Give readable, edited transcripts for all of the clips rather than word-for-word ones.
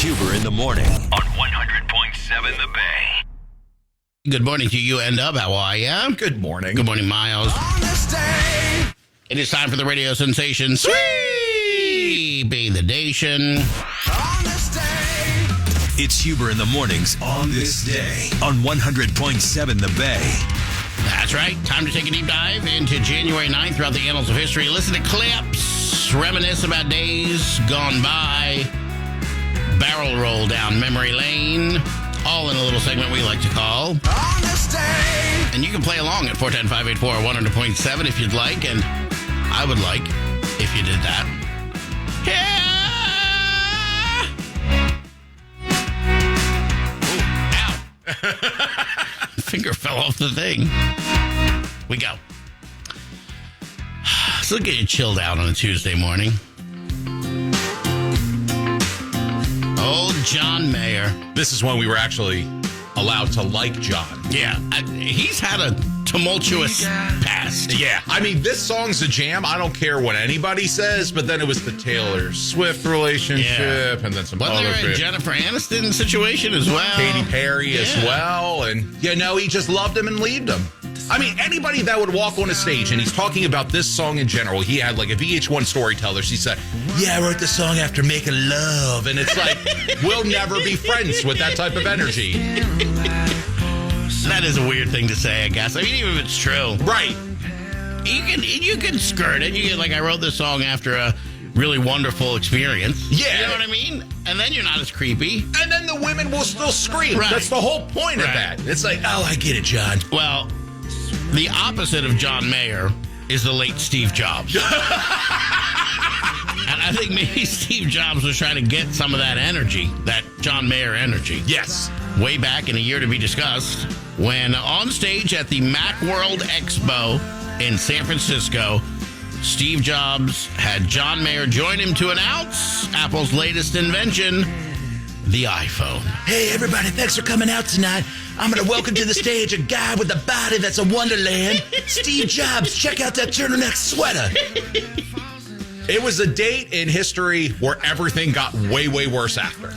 Huber in the morning on 100.7 The Bay. Good morning to you and how are you? Good morning. Good morning, Miles. It is time for the radio sensation, Sweepy the Nation. It's Huber in the mornings on this day on 100.7 The Bay. That's right. Time to take a deep dive into January 9th throughout the annals of history. Listen to clips, reminisce about days gone by, barrel roll down memory lane, all in a little segment we like to call. And you can play along at 410-584-100.7 if you'd like, and I would like if you did that. Yeah! Ooh, ow. Finger fell off the thing. We go. So get you chilled out on a Tuesday morning. Old John Mayer. This is when we were actually allowed to like John. Yeah, he's had a tumultuous past. Yeah, I mean, this song's a jam. I don't care what anybody says, but then it was the Taylor Swift relationship, and then some Wasn't other there a Jennifer Aniston situation as well? Katy Perry as well, and he just loved him and leaved him. I mean, anybody that would walk on a stage, and he's talking about this song in general. He had like a VH1 storyteller. She said, "Yeah, I wrote this song after making love," and it's like, we'll never be friends with that type of energy. That is a weird thing to say, I guess. I mean, even if it's true. Right. You can skirt it. You can, like, I wrote this song after a really wonderful experience. Yeah. You know what I mean? And then you're not as creepy. And then the women will still scream. Right. That's the whole point of that. It's like, oh, I get it, John. Well, the opposite of John Mayer is the late Steve Jobs. And I think maybe Steve Jobs was trying to get some of that energy, that John Mayer energy. Yes. Way back in a year to be discussed, when on stage at the Macworld Expo in San Francisco, Steve Jobs had John Mayer join him to announce Apple's latest invention, the iPhone. Hey, everybody, thanks for coming out tonight. I'm going to welcome to the stage a guy with a body that's a wonderland, Steve Jobs. Check out that turtleneck sweater. It was a date in history where everything got way, way worse after.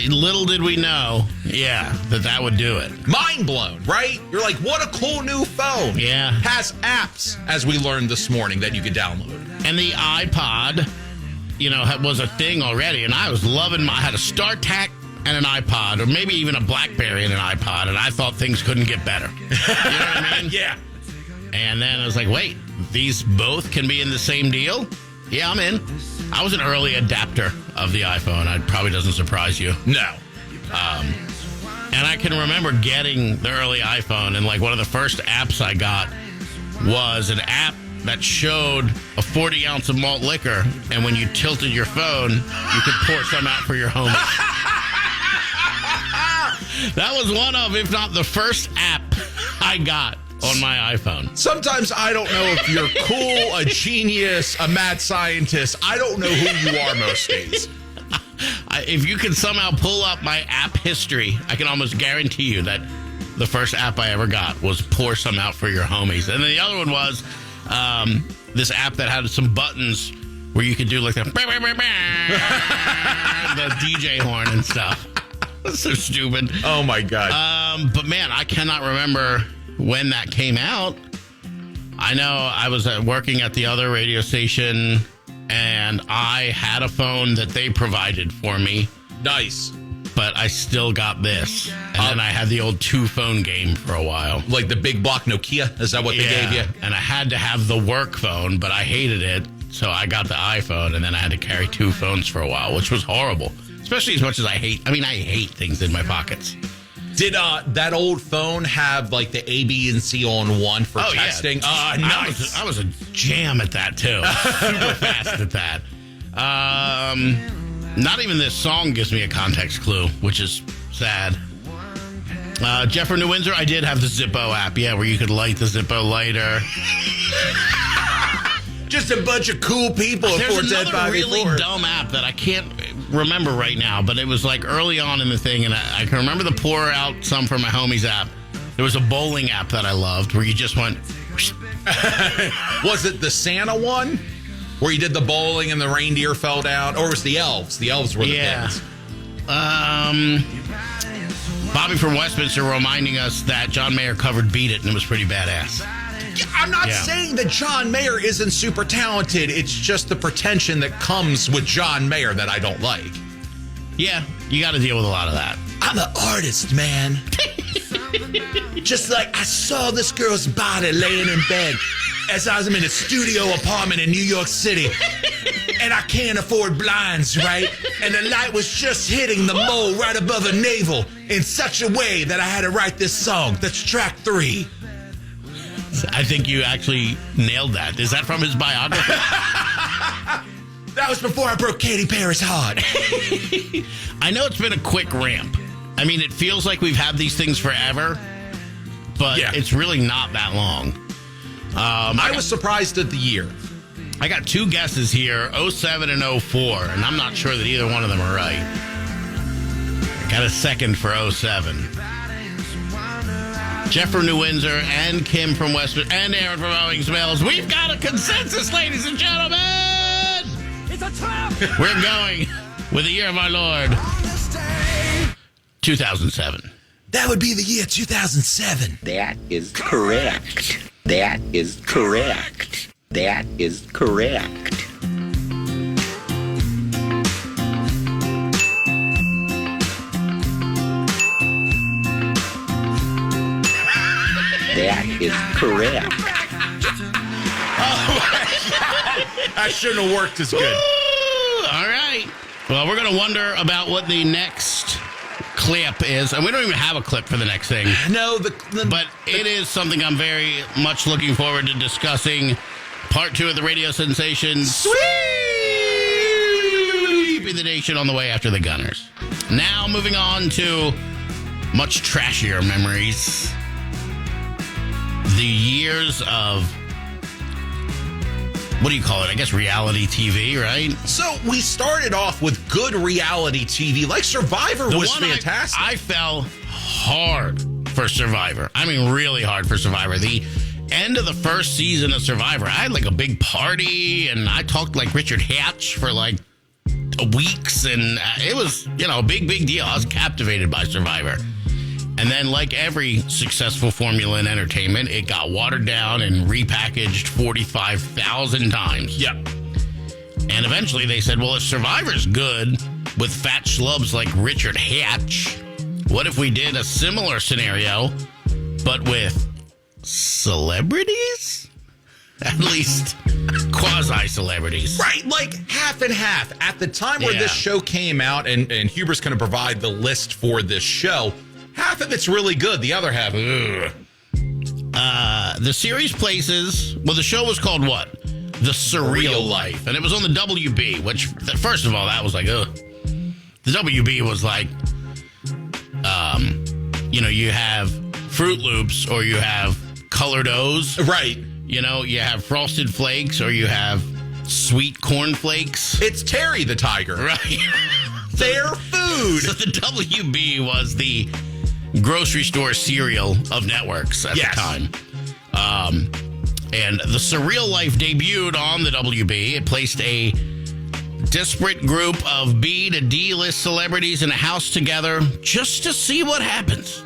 Little did we know, that would do it. Mind blown, right? You're like, what a cool new phone. Yeah. Has apps, as we learned this morning, that you could download. And the iPod, was a thing already, and I was loving I had a StarTAC and an iPod, or maybe even a BlackBerry and an iPod, and I thought things couldn't get better. You know what I mean? Yeah. And then I was like, wait, these both can be in the same deal? Yeah, I'm in. I was an early adapter of the iPhone. It probably doesn't surprise you. No. And I can remember getting the early iPhone, and like one of the first apps I got was an app that showed a 40 ounce of malt liquor, and when you tilted your phone, you could pour some out for your homies. That was one of, if not the first app I got on my iPhone. Sometimes I don't know if you're cool, a genius, a mad scientist. I don't know who you are most days. If you can somehow pull up my app history, I can almost guarantee you that the first app I ever got was pour some out for your homies. And then the other one was this app that had some buttons where you could do like the DJ horn and stuff. That's so stupid. Oh, my God. But, man, I cannot remember when that came out. I know I was working at the other radio station, and I had a phone that they provided for me. Nice. But I still got this. And then I had the old two-phone game for a while. Like the big block Nokia? Is that what they gave you? And I had to have the work phone, but I hated it. So I got the iPhone, and then I had to carry two phones for a while, which was horrible. Especially as much as I hate things in my pockets. Did that old phone have like the A, B, and C on one for texting? Yeah. Nice. I was a jam at that, too. Super fast at that. Not even this song gives me a context clue, which is sad. Jeff from New Windsor, I did have the Zippo app, where you could light the Zippo lighter. Just a bunch of cool people at There's another really dumb app that I can't remember right now, but it was like early on in the thing, and I can remember the pour out some for my homies app. There was a bowling app that I loved where you just went. Was it the Santa one? Where he did the bowling and the reindeer fell down? Or it was the elves? The elves were the things. Bobby from Westminster reminding us that John Mayer covered Beat It, and it was pretty badass. I'm not saying that John Mayer isn't super talented. It's just the pretension that comes with John Mayer that I don't like. Yeah, you got to deal with a lot of that. I'm an artist, man. Just like I saw this girl's body laying in bed as I was in a studio apartment in New York City. And I can't afford blinds, right? And the light was just hitting the mole right above her navel in such a way that I had to write this song. That's track 3. I think you actually nailed that. Is that from his biography? That was before I broke Katy Perry's heart. I know it's been a quick ramp. I mean, it feels like we've had these things forever, but it's really not that long. I was surprised at the year. I got 2 guesses here, 07 and 04, and I'm not sure that either one of them are right. I got a second for 07. Jeff from New Windsor and Kim from Westminster and Aaron from Owings Mills. We've got a consensus, ladies and gentlemen! It's a trap! We're going with the year of our Lord, 2007. That would be the year 2007. That is correct. That is correct. That is correct. That is correct. Oh my God. That shouldn't have worked as good. Ooh, all right. Well, we're going to wonder about what the next clip is. And we don't even have a clip for the next thing. No, but it is something I'm very much looking forward to discussing. Part 2 of the radio sensation. Sweeping the nation on the way after the Gunners. Now moving on to much trashier memories. The years of, what do you call it? I guess reality TV, right? So we started off with good reality TV. Like Survivor was fantastic. I fell hard for Survivor. I mean, really hard for Survivor. The end of the first season of Survivor, I had like a big party, and I talked like Richard Hatch for like weeks, and it was, a big deal. I was captivated by Survivor. And then, like every successful formula in entertainment, it got watered down and repackaged 45,000 times. Yep. And eventually they said, well, if Survivor's good with fat schlubs like Richard Hatch, what if we did a similar scenario, but with celebrities? At least quasi-celebrities. Right, like half and half. At the time where this show came out, and Huber's going to provide the list for this show, half of it's really good. The other half, ugh. The series places, well, the show was called what? The Surreal Life. And it was on the WB, which, first of all, that was like, ugh. The WB was like, you have Fruit Loops or you have Colored O's. Right. You have Frosted Flakes or you have Sweet Corn Flakes. It's Terry the Tiger. Right. Their food. So the WB was the grocery store cereal of networks at the time. And the Surreal Life debuted on the WB. It placed a disparate group of B to D-list celebrities in a house together just to see what happens.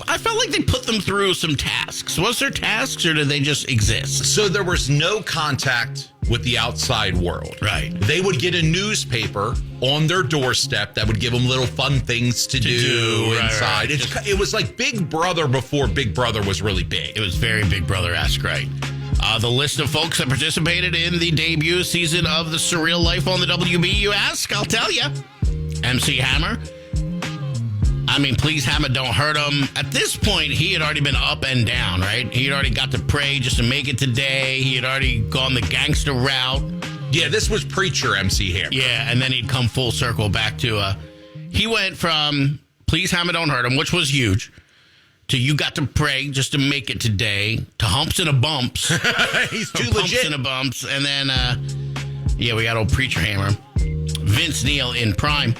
I felt like they put them through some tasks. Was there tasks or did they just exist? So there was no contact with the outside world. Right. They would get a newspaper on their doorstep that would give them little fun things to do inside. Right. It was like Big Brother before Big Brother was really big. It was very Big Brother-esque, right? The list of folks that participated in the debut season of The Surreal Life on the WB, you ask? I'll tell you. MC Hammer. I mean, please, Hammer, don't hurt him. At this point, he had already been up and down, right? He had already got to Pray just to make it today. He had already gone the gangster route. Yeah, this was Preacher MC Hammer. Yeah, and then he'd come full circle back to, he went from Please, Hammer, don't hurt him, which was huge, to You Got to Pray just to make it today, to Humps and a Bumps. He's too Humps legit. and a Bumps. And then, we got old Preacher Hammer. Vince Neil in prime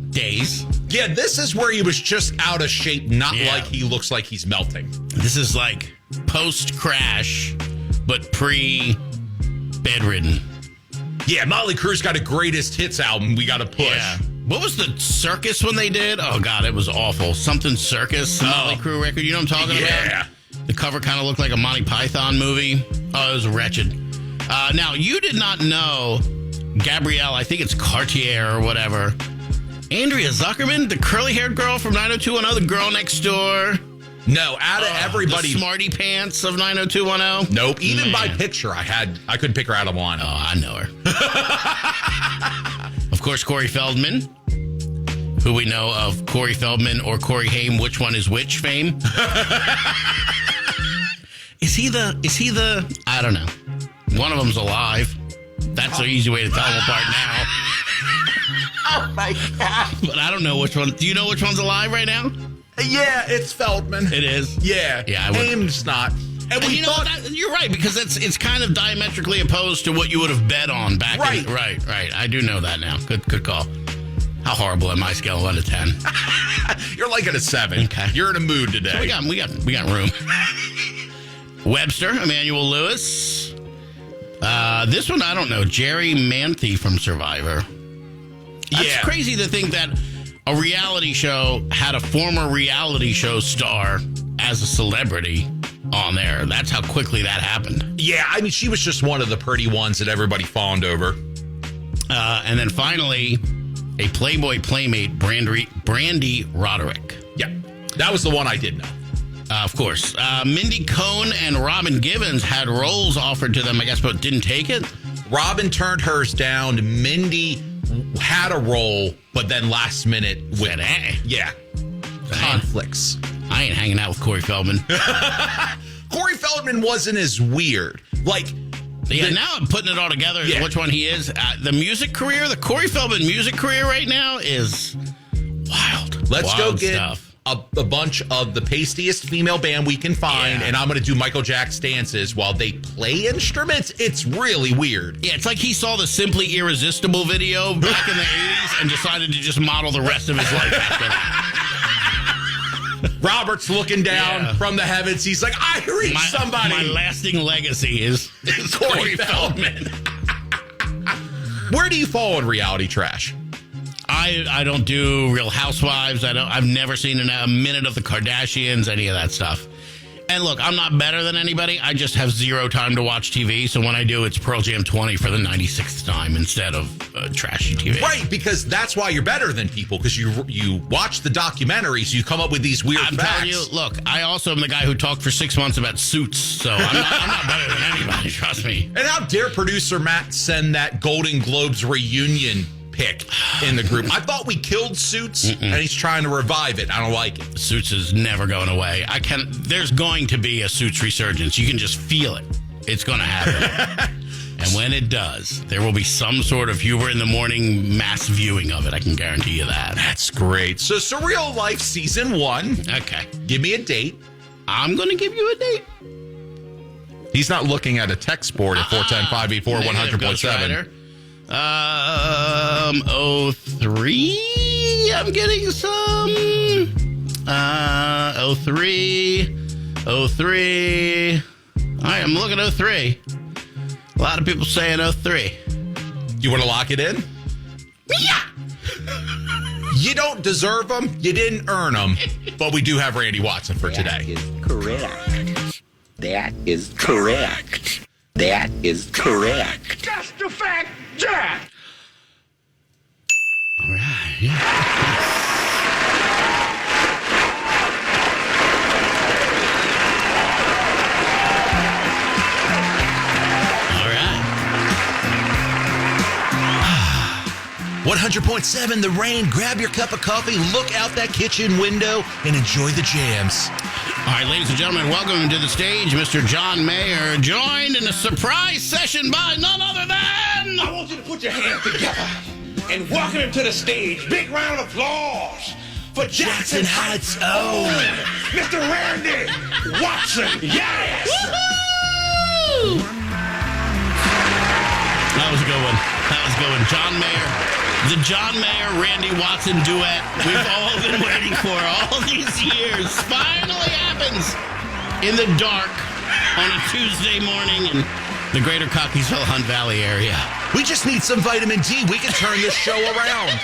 days. Yeah, this is where he was just out of shape, not like he looks like he's melting. This is like post-crash, but pre-bedridden. Yeah, Motley Crue's got a greatest hits album we got to push. Yeah. What was the Circus when they did? Oh, God, it was awful. Something Circus, Motley Crue record. You know what I'm talking about? Yeah. The cover kind of looked like a Monty Python movie. Oh, it was wretched. Now, you did not know Gabrielle, I think it's Cartier or whatever. Andrea Zuckerman, the curly-haired girl from 90210, the girl next door. No, out of everybody. The smarty pants of 90210. Nope. Even by Man. picture, I couldn't pick her out of one. Oh, I know her. Of course, Corey Feldman, who we know of Corey Feldman or Corey Haim, which one is which fame. Is he the, I don't know. One of them's alive. That's an easy way to tell them apart now. Oh, my God. But I don't know which one. Do you know which one's alive right now? Yeah, it's Feldman. It is? Yeah. Yeah, I would. Aim's not. And we You know, you're right, because it's kind of diametrically opposed to what you would have bet on back Right. in. Right. I do know that now. Good call. How horrible am I? Scale of 1 to 10. You're like at a 7. Okay. You're in a mood today. So we got room. Webster, Emmanuel Lewis. This one I don't know. Jerry Manthe from Survivor. It's crazy to think that a reality show had a former reality show star as a celebrity on there. That's how quickly that happened. Yeah, I mean, she was just one of the pretty ones that everybody fawned over. And then finally, a Playboy Playmate, Brandy Roderick. Yeah, that was the one I did know. Of course. Mindy Cohn and Robin Givens had roles offered to them, I guess, but didn't take it. Robin turned hers down. Mindy had a role, but then last minute Said, yeah, conflicts. I ain't hanging out with Corey Feldman. Corey Feldman wasn't as weird. Like, Now I'm putting it all together. Yeah. Which one he is. The music career, the Corey Feldman music career right now is wild. let's go Wild get stuff. a bunch of the pastiest female band we can find, Yeah. and I'm going to do Michael Jack's dances while they play instruments. It's really weird. Yeah, it's like he saw the Simply Irresistible video back in the 80s and decided to just model the rest of his life after that. Robert's looking down from the heavens. He's like, I reached somebody. My lasting legacy is Corey Feldman. Where do you fall in reality trash? I don't do Real Housewives. I've never seen a minute of the Kardashians, any of that stuff. And look, I'm not better than anybody. I just have zero time to watch TV. So when I do, it's Pearl Jam 20 for the 96th time instead of trashy TV. Right, because that's why you're better than people, because you watch the documentaries, you come up with these weird I'm facts. telling you, look, I also am the guy who talked for 6 months about Suits. So I'm not better than anybody, trust me. And how dare producer Matt send that Golden Globes reunion pick in the group? I thought we killed Suits, and he's trying to revive it. I don't like it. Suits is never going away. There's going to be a Suits resurgence. You can just feel it. It's going to happen. And when it does, there will be some sort of Huber in the Morning mass viewing of it. I can guarantee you that. That's great. So Surreal Life Season 1. Okay. Give me a date. I'm going to give you a date. He's not looking at a text board at 410-584-100.7. 03. I'm getting some. 03. I am looking at 03. A lot of people saying 03. You want to lock it in? Yeah. You don't deserve them. You didn't earn them. But we do have Randy Watson for today. That is correct. That is correct. That is correct. Just a fact, Jack. All right. Yeah. All right. 100.7 The Rain. Grab your cup of coffee, look out that kitchen window, and enjoy the jams. All right, ladies and gentlemen, welcome to the stage, Mr. John Mayer, joined in a surprise session by none other than... I want you to put your hands together and welcome him to the stage. Big round of applause for Jackson Heights own Mr. Randy Watson. Yes! Woo-hoo! That was a good one. John Mayer. The John Mayer, Randy Watson duet we've all been waiting for all these years finally happens in the dark on a Tuesday morning in the greater Cockeysville Hunt Valley area. We just need some vitamin D. We can turn this show around.